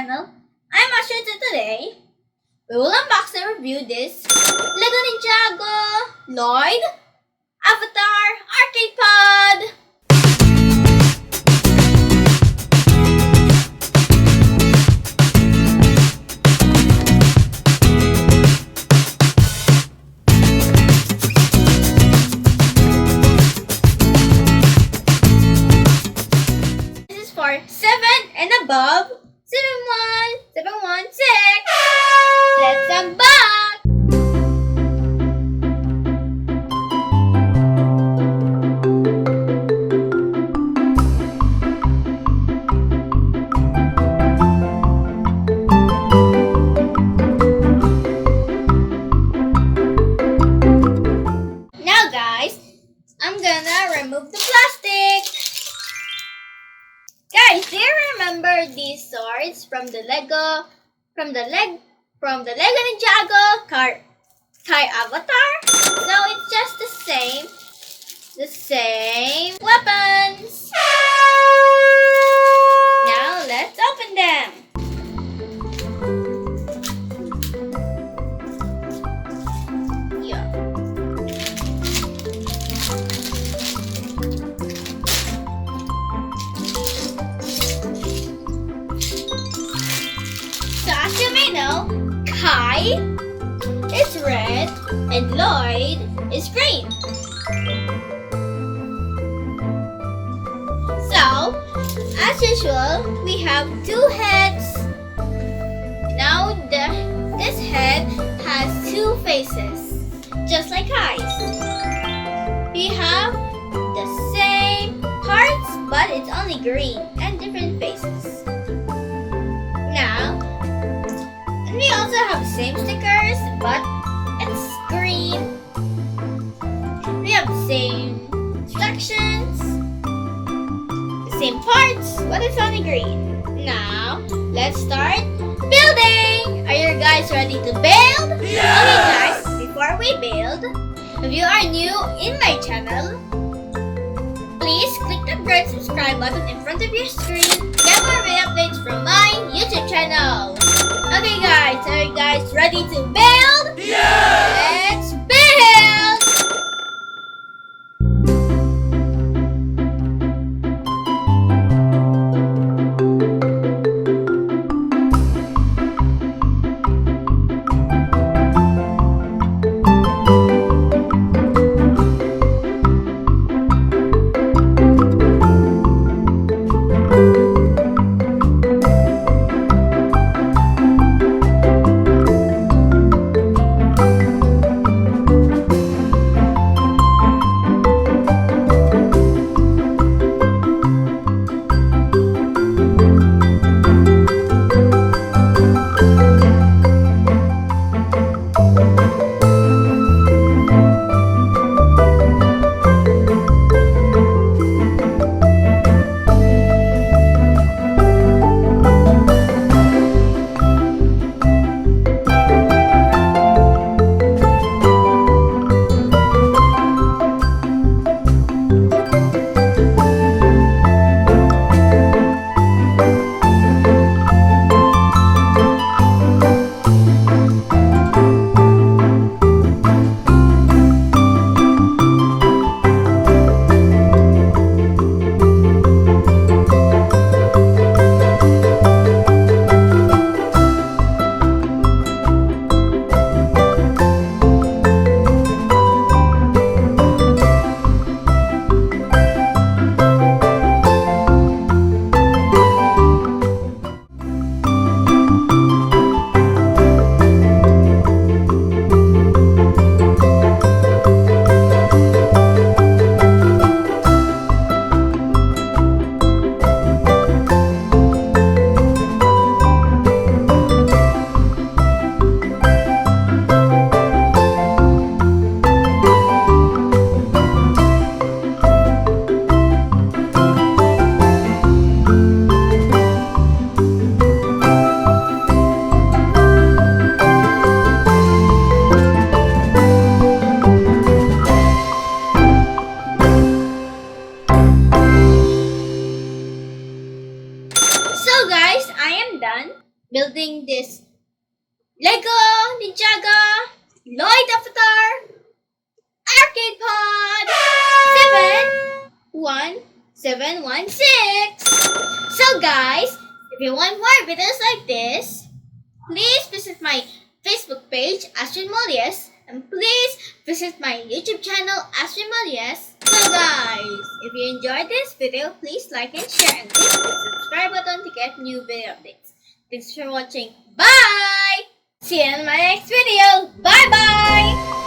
channel. I'm Astrid, and today we will unbox and review this LEGO NINJAGO Lloyd Avatar Arcade Pod. This is for 7 and above. 71716. Let's unbox. Now guys, I'm gonna remove the plastic. Guys, do you remember these swords from the Lego Ninjago Kai Avatar? So it's just the same weapons. Now let's open them. Yeah. So as you may know, Kai is red and Lloyd is green. So, as usual, we have two heads. Now this head has two faces, just like Kai's. We have the same parts, but it's only green and different faces. Now, we also have the same stickers, but it's green. We have the same instructions, the same parts, but it's only green. Now, let's start building! Are you guys ready to build? Yes! Okay guys, before we build, if you are new in my channel, please click the red subscribe button in front of your screen to get more video updates from my YouTube channel. Okay guys, are you guys ready to build? Yes! Let's build! LEGO NINJAGO Lloyd Avatar Arcade Pod 71716. So guys, if you want more videos like this, please visit my Facebook page Astrid Mulles, and please visit my YouTube channel Astrid Mulles. So guys, if you enjoyed this video, please like and share, and click the subscribe button to get new video updates. Thanks for watching. Bye! See you in my next video. Bye bye!